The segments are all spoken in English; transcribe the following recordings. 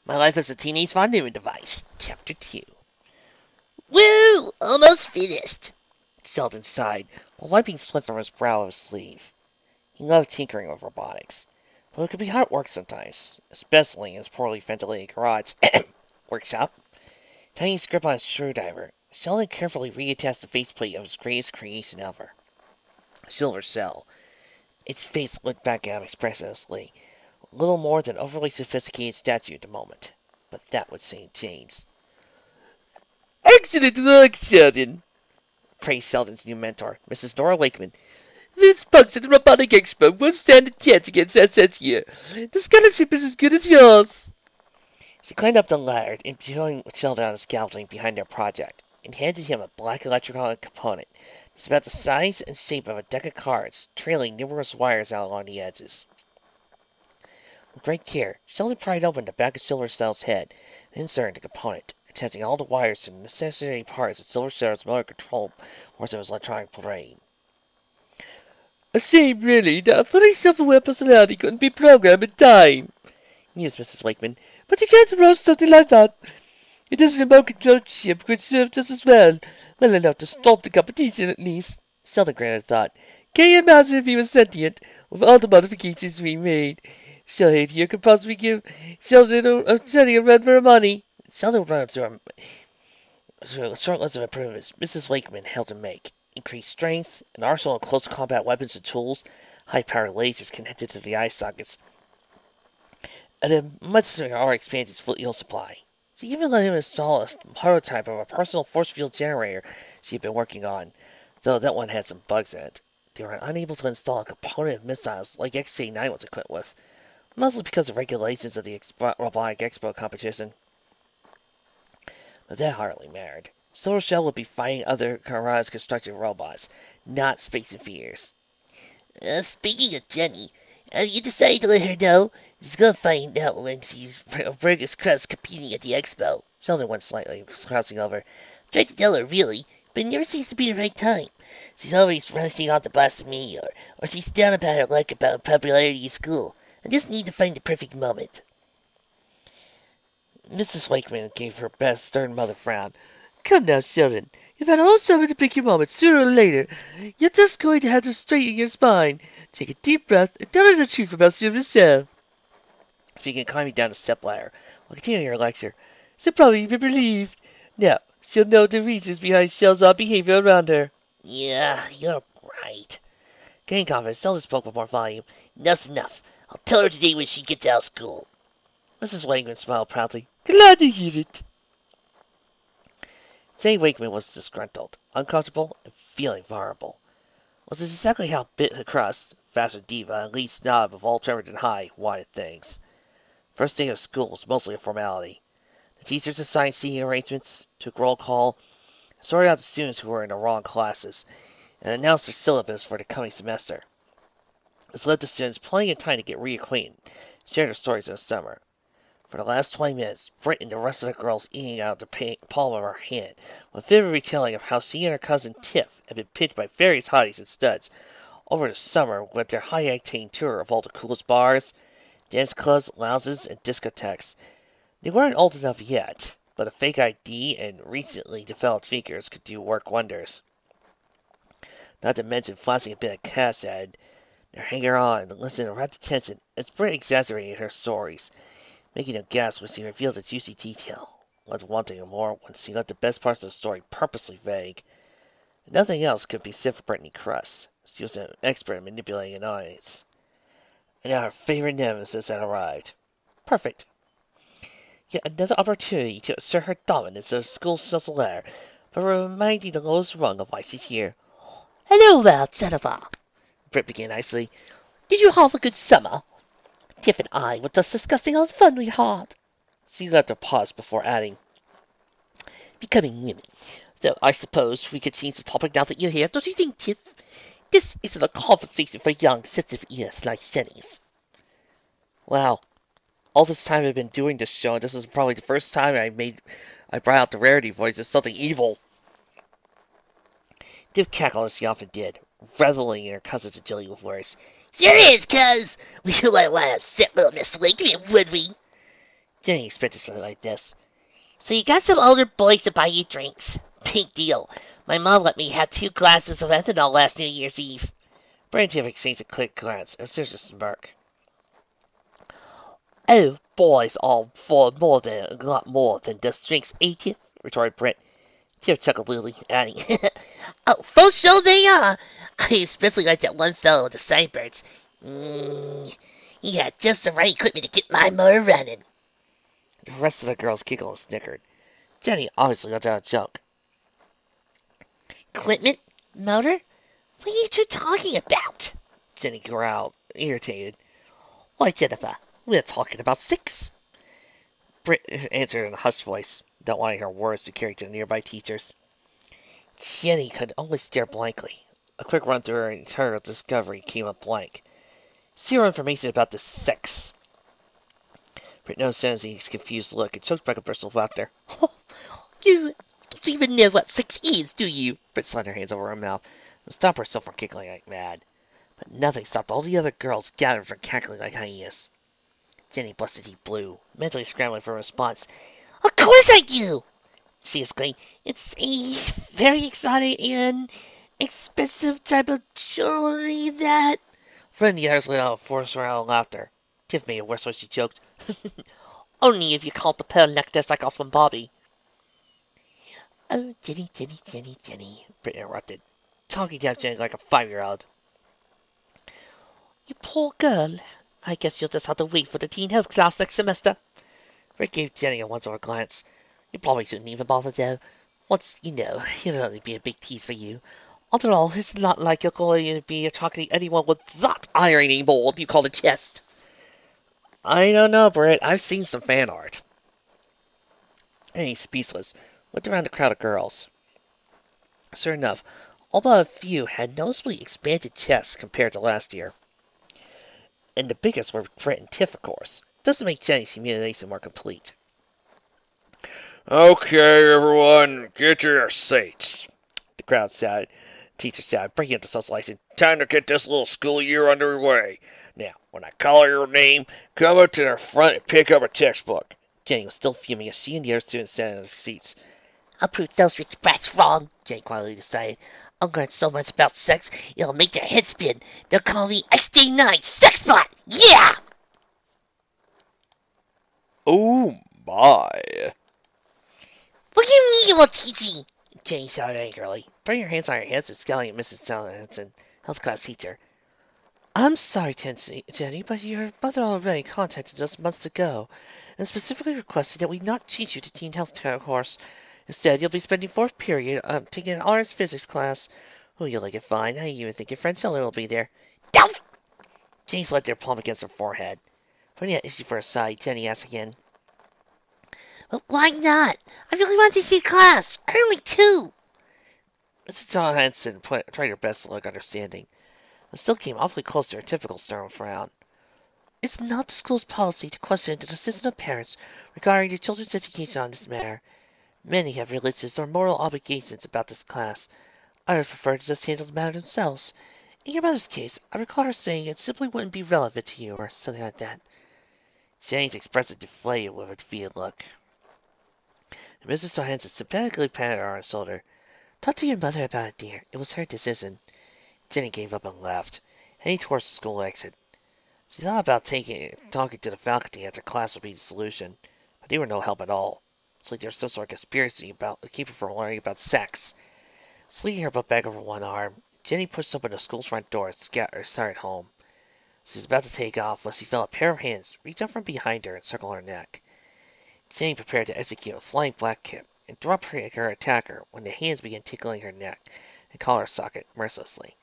My Life as a Teenage Von Neumann Device, Chapter 2. Woo! Almost finished. Sheldon sighed, while wiping sweat from his brow with his sleeve. He loved tinkering with robotics, but it could be hard work sometimes, especially in his poorly ventilated garage workshop. Tying his grip on his screwdriver, Sheldon carefully reattached the faceplate of his greatest creation ever, a silver cell. Its face looked back at him expressionlessly, little more than an overly sophisticated statue at the moment. But that would soon change. Excellent work, Sheldon, Praised Sheldon's new mentor, Mrs. Nora Wakeman. Those punks at the Robotic Expo won't stand a chance against us here. The scholarship is as good as yours. She climbed up the ladder, impelling Sheldon on the scaffolding behind their project, and handed him a black electrical component. It's about the size and shape of a deck of cards, trailing numerous wires out along the edges. With great care, Sheldon pried open the back of Silver Cell's head and inserted the component, attaching all the wires to the necessary parts of Silver Cell's motor control parts of his electronic brain. A shame, really, that a fully self-aware personality couldn't be programmed in time, mused Mrs. Wakeman. But you can't roast something like that. It is a remote-controlled chip which serves just as well enough to stop the competition at least. Sheldon granted thought. Can you imagine if he was sentient, with all the modifications we made? Sheldon here could possibly give Sheldon a run for her money. Sheldon ran through a short list of improvements Mrs. Wakeman helped him make. Increased strength, an arsenal of close combat weapons and tools, high-powered lasers connected to the eye sockets, and a much more expanded fuel supply. She even let him install a prototype of a personal force field generator she had been working on, though that one had some bugs in it. They were unable to install a component of missiles like XJ-9 was equipped with, mostly because of regulations of the Robotic Expo competition. But that hardly mattered. Silver Shell would be fighting other garage-constructed robots, not Space Invaders. Speaking of Jenny, have you decided to let her know? She's gonna find out when she's Burgess Crust competing at the expo. Sheldon went slightly, crouching over. Tried to tell her, really, but it never seems to be the right time. She's always rushing on to blast me, or she's down about her luck about popularity at school. I just need to find the perfect moment. Mrs. Wakeman gave her best stern mother frown. Come now, Sheldon. You've had all summer to pick your moment. Sooner or later, you're just going to have to straighten your spine. Take a deep breath and tell her the truth about Silver Cell. She began climbing down the stepladder while continuing her lecture. She'll probably be relieved. Now, she'll know the reasons behind Shell's odd behavior around her. Yeah, you're right. Gaining confidence, Sheldon spoke with more volume. Enough's enough. I'll tell her today when she gets out of school. Mrs. Wakeman smiled proudly. Glad to hear it. Jenny Wakeman was disgruntled, uncomfortable, and feeling vulnerable. Was this exactly how Bit the Crust, faster diva, and lead snob of all Trevorton High, wanted things? First day of school was mostly a formality. The teachers assigned seating arrangements, took roll call, sorted out the students who were in the wrong classes, and announced their syllabus for the coming semester. This led the students plenty of time to get reacquainted, share their stories in the summer. For the last 20 minutes, Britt and the rest of the girls eating out of the palm of her hand, with vivid retelling of how she and her cousin Tiff had been picked by various hotties and studs over the summer with their high-octane tour of all the coolest bars, dance clubs, lounges, and discotheques. They weren't old enough yet, but a fake ID and recently developed figures could do work wonders. Not to mention flashing a bit of cash ad, their hanger-on and listening to rapt attention as Britt exaggerated her stories, making them gasp when she revealed a juicy detail, left wanting more when she let the best parts of the story purposely vague. Nothing else could be said for Brittany Crust. She was an expert at manipulating an audience. And now her favorite nemesis had arrived. Perfect. Yet another opportunity to assert her dominance of school social air, by reminding the lowest rung of why she's here. Hello there, Jennifer. Britt began icily. Did you have a good summer? Tiff and I were just discussing all the fun we had. She left a pause before adding, becoming women. Though I suppose we could change the topic now that you're here, don't you think, Tiff? This isn't a conversation for young, sensitive ears like Jenny's. Wow. All this time I've been doing this show, and this is probably the first time I brought out the rarity voice as something evil. Tiff cackled as she often did, reveling in her cousin's agility with words. Sure is, cuz! We might want to upset little Miss Wakeman, would we? Jenny expected something like this. So you got some older boys to buy you drinks. Big deal. My mom let me have 2 glasses of ethanol last New Year's Eve. Brett and Tiff exchanged a quick glance, and Sturgis smirked. Oh, boys all for more than a lot more than just drinks, ain't you? Retorted Brett. Tiff chuckled loosely, adding, Oh, full show they are. I especially like that one fellow with the sideburns. He had just the right equipment to get my motor running. The rest of the girls giggled and snickered. Jenny obviously let out a joke. Equipment? Motor? What are you two talking about? Jenny growled, irritated. Why, Jennifer, we're talking about 6. Britt answered in a hushed voice, not wanting her words to carry to the nearby teachers. Jenny could only stare blankly. A quick run through her entire discovery came up blank. Zero information about the sex. Britt noticed Senzie's confused look and choked back a burst of laughter. You don't even know what 6 is, do you? Britt slammed her hands over her mouth and stopped herself from giggling like mad. But nothing stopped all the other girls gathered from cackling like hyenas. Jenny busted deep blue, mentally scrambling for a response. Of course I do! She exclaimed, It's a very exotic and expensive type of jewelry that... Fred and the others let out a forced round of laughter. Tiff made it worse when she joked. Only if you called the pearl necklace I got from Bobby. Oh, Jenny, Jenny, Jenny, Jenny, Britt interrupted, talking down Jenny like a 5-year-old. You poor girl. I guess you'll just have to wait for the teen health class next semester. Britt gave Jenny a once-over glance. You probably shouldn't even bother, though. Once, it'll only be a big tease for you. After all, it's not like you're going to be attracting anyone with that ironing board you call a chest. I don't know, Britt. I've seen some fan art. And he's speechless, looked around the crowd of girls. Sure enough, all but a few had noticeably expanded chests compared to last year. And the biggest were Britt and Tiff, of course. Doesn't make Jenny's humiliation more complete. Okay, everyone, get to your seats. The crowd shouted. The teacher shouted, breaking into socializing. Time to get this little school year underway. Now, when I call your name, come up to the front and pick up a textbook. Jenny was still fuming as she and the other students sat in their seats. I'll prove those rich brats wrong, Jenny quietly decided. I'll learn so much about sex, it'll make their heads spin. They'll call me XJ9 Sexbot! Yeah! Oh, my. What do you mean you won't teach me? Jenny shouted angrily, putting her hands on her hips and scowling at Mrs. Johnson, health class teacher. I'm sorry, Jenny, but your mother already contacted us months ago, and specifically requested that we not teach you the teen health course. Instead, you'll be spending 4th period taking an honors physics class. Oh, you'll like it fine. I even think your friend Stella will be there. Don't! Jenny's let their palm against her forehead. Putting that issue for a sigh, Jenny asked again. But why not? I really want to see class. Early, too. Mrs. Johansson tried her best to look understanding, but still came awfully close to her typical stern frown. It's not the school's policy to question the decision of parents regarding their children's education on this matter. Many have religious or moral obligations about this class. Others prefer to just handle the matter themselves. In your mother's case, I recall her saying it simply wouldn't be relevant to you, or something like that. Jenny's expressed deflated with a defeated look. And Mrs. Johansson sympathetically patted her on the shoulder. Talk to your mother about it, dear. It was her decision. Jenny gave up and left, heading towards the school exit. She thought about talking to the faculty after class would be the solution, but they were no help at all. It's like there's some sort of conspiracy about to keep her from learning about sex. Slinging her book bag over one arm, Jenny pushed open the school's front door and started home. She was about to take off when she felt a pair of hands reach out from behind her and circle her neck. Jenny prepared to execute a flying black kick and drop her attacker when the hands began tickling her neck and collar socket mercilessly.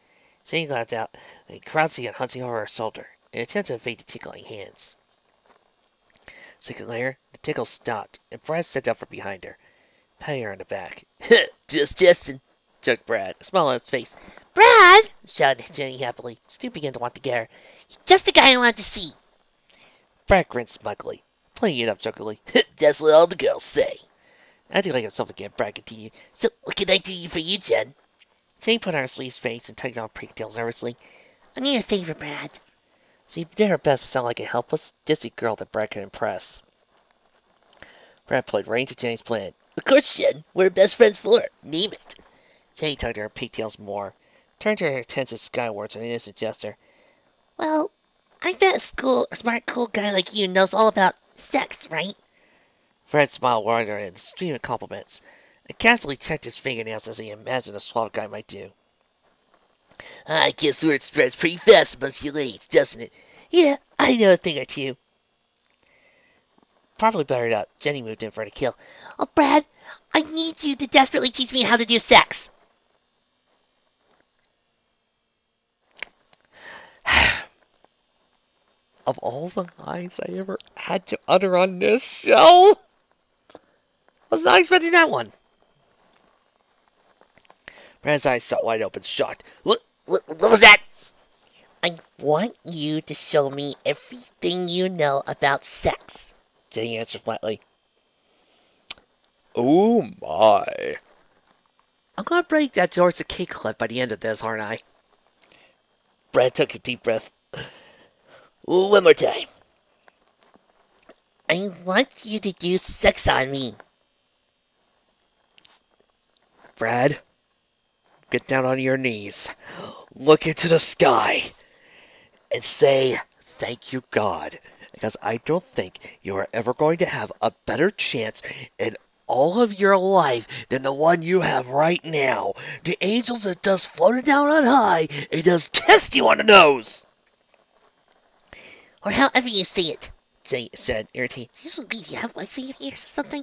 Jenny glanced out and crowd began hunting over her shoulder in an attempt to evade the tickling hands. A second later, the tickle stopped, and Brad stepped out from behind her, patting her on the back. Just testing, Joked Brad, a smile on his face. Brad! Shouted Jenny happily. Stu began to want to get her. He's just the guy I wanted to see. Brad grinned smugly, playing it up jokingly. That's what all the girls say. Acting like himself again, Brad continued. So, what can I do for you, Jen? Jenny put on her sleeve's face and tugged on her pigtails nervously. I need a favor, Brad. She did her best to sound like a helpless, dizzy girl that Brad could impress. Brad played right into Jenny's plan. Of course, Jen. We're best friends for. Name it. Jenny tugged at her pigtails more, turned her attention skywards with an innocent gesture. Well, I bet a smart, cool guy like you knows all about sex, right? Fred smiled wider at the stream of compliments, and casually checked his fingernails as he imagined a suave guy might do. I guess word spreads pretty fast amongst you ladies, doesn't it? Yeah, I know a thing or two. Properly buttered up, Jenny moved in for the kill. Oh, Brad, I need you to desperately teach me how to do sex. Of all the lines I ever had to utter on this show, I was not expecting that one. Brad's eyes shot wide open, shocked. What was that? I want you to show me everything you know about sex. Jenny answered flatly. Oh my. I'm gonna break that Georgia cake clip by the end of this, aren't I? Brad took a deep breath. One more time. I want you to do sex on me. Brad, get down on your knees, look into the sky, and say, thank you, God, because I don't think you are ever going to have a better chance in all of your life than the one you have right now. The angels that does floating down on high and does kiss you on the nose. Or however you say it, Jay said, irritated. Do you have like say ears or something?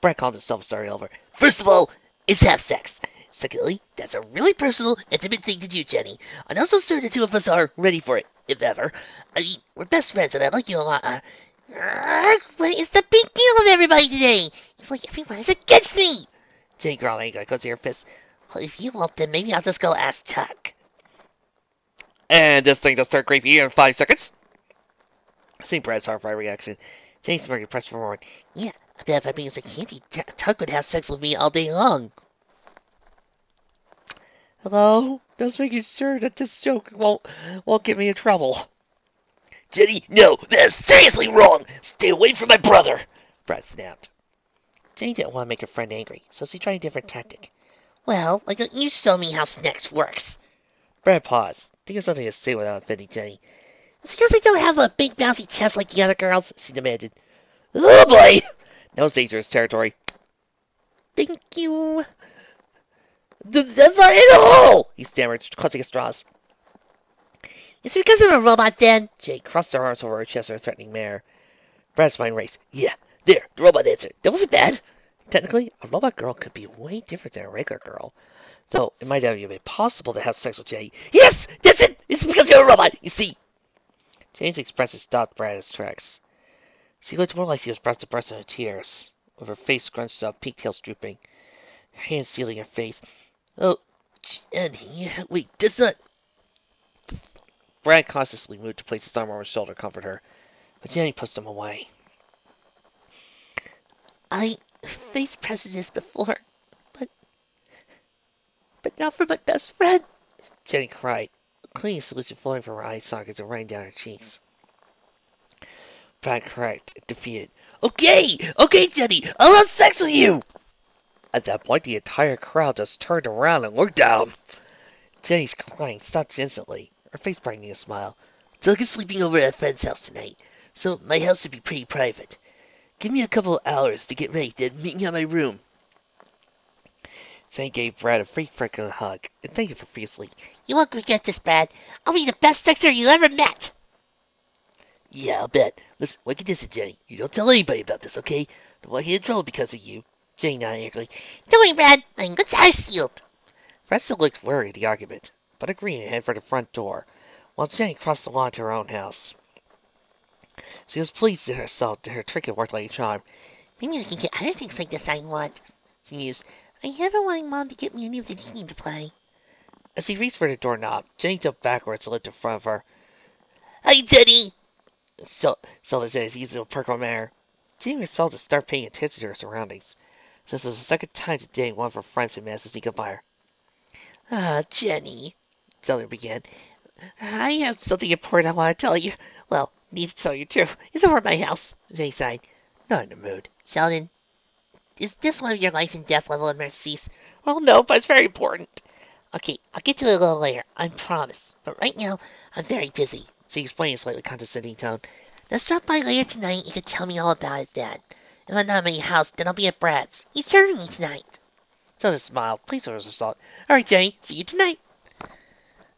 Brad called himself starting over. First of all, it's have sex. Secondly, that's a really personal, intimate thing to do, Jenny. I'm not so certain the two of us are ready for it, if ever. I mean, we're best friends and I like you a lot. What is the big deal with everybody today? It's like everyone is against me. Jenny growled angrily, closing her fist. Well, if you won't, then maybe I'll just go ask Chuck. And this thing does start creepy in 5 seconds. Seeing Brad's horrified reaction, Jenny smirked pressed forward. Yeah, I bet if I being a candy, Chuck would have sex with me all day long. Hello? Just making sure that this joke won't get me in trouble. Jenny, no, that is seriously wrong. Stay away from my brother. Brad snapped. Jenny didn't want to make her friend angry, so she tried a different tactic. Well, why don't you show me how sex works? Brad paused, thinking of something to say without offending Jenny. It's because I don't have a big bouncy chest like the other girls, She demanded. Oh boy! That was dangerous territory. Thank you. That's not it at all! He stammered, clutching at straws. It's because I'm a robot then. Jay crossed her arms over her chest in a threatening manner. Brad's mind raced. Yeah, there, the robot answered. That wasn't bad. Technically, a robot girl could be way different than a regular girl. Though, it might have even been possible to have sex with Jay. Yes, that's it! It's because you're a robot, you see. Jay's expression stopped Brad in his tracks. She looked more like she was breast to breast in her tears, with her face scrunched up, pigtails drooping, her hands sealing her face. Oh, Jenny, wait, that's not... Brad cautiously moved to place his arm on her shoulder to comfort her, but Jenny pushed him away. I faced prejudice before, but not for my best friend. Jenny cried, a clean solution flowing from her eye sockets and running down her cheeks. Brad cracked, defeated. Okay, Jenny, I'll have sex with you! At that point, the entire crowd just turned around and looked at him. Jenny's crying stopped instantly, her face brightening a smile. Doug is sleeping over at a friend's house tonight, so my house should be pretty private. Give me a couple of hours to get ready, then meet me at my room. Jenny gave Brad a freaking hug, and thanked him profusely. You won't regret this, Brad. I'll be the best sexer you ever met. Yeah, I'll bet. Listen, what can this is, Jenny? You don't tell anybody about this, okay? Don't want to get in trouble because of you. Jenny nodded angrily. Don't worry, Brad. My goods are sealed. Brad still looked worried at the argument, but agreed and headed for the front door, while Jenny crossed the lawn to her own house. She was pleased with herself that her trick had worked like a charm. Maybe I can get other things like this I want, she mused. I never wanted Mom to get me any of the things to play. As he reached for the doorknob, Jenny jumped backwards and looked in front of her. Hi, Jenny! So as his usual perkle manner. Jenny resolved to start paying attention to her surroundings, since it was the second time today one of her friends had managed to sneak up by her. Ah, Jenny, Zeller began. I have something important I want to tell you. Well, need to tell you too. It's over at my house, Jenny sighed. Not in the mood. Sheldon, is this one of your life and death level emergencies? Well, no, but it's very important. Okay, I'll get to it a little later, I promise. But right now, I'm very busy. She explained in a slightly condescending tone. Now stop by later tonight. You can tell me all about it then. If I'm not at your house, then I'll be at Brad's. He's serving me tonight. Zelda smiled. Please order some salt. All right, Jenny. See you tonight.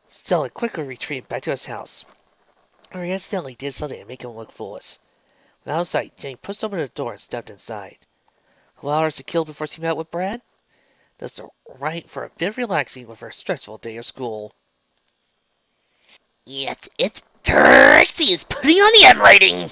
Zelda quickly retreated back to his house, where he accidentally did something to make him look foolish. When out of sight, Jenny pushed open the door and stepped inside. A couple hours to kill before she met with Brad? That's right for a bit of relaxing with her stressful day of school. Yes, it's Tracy is putting on the M rating.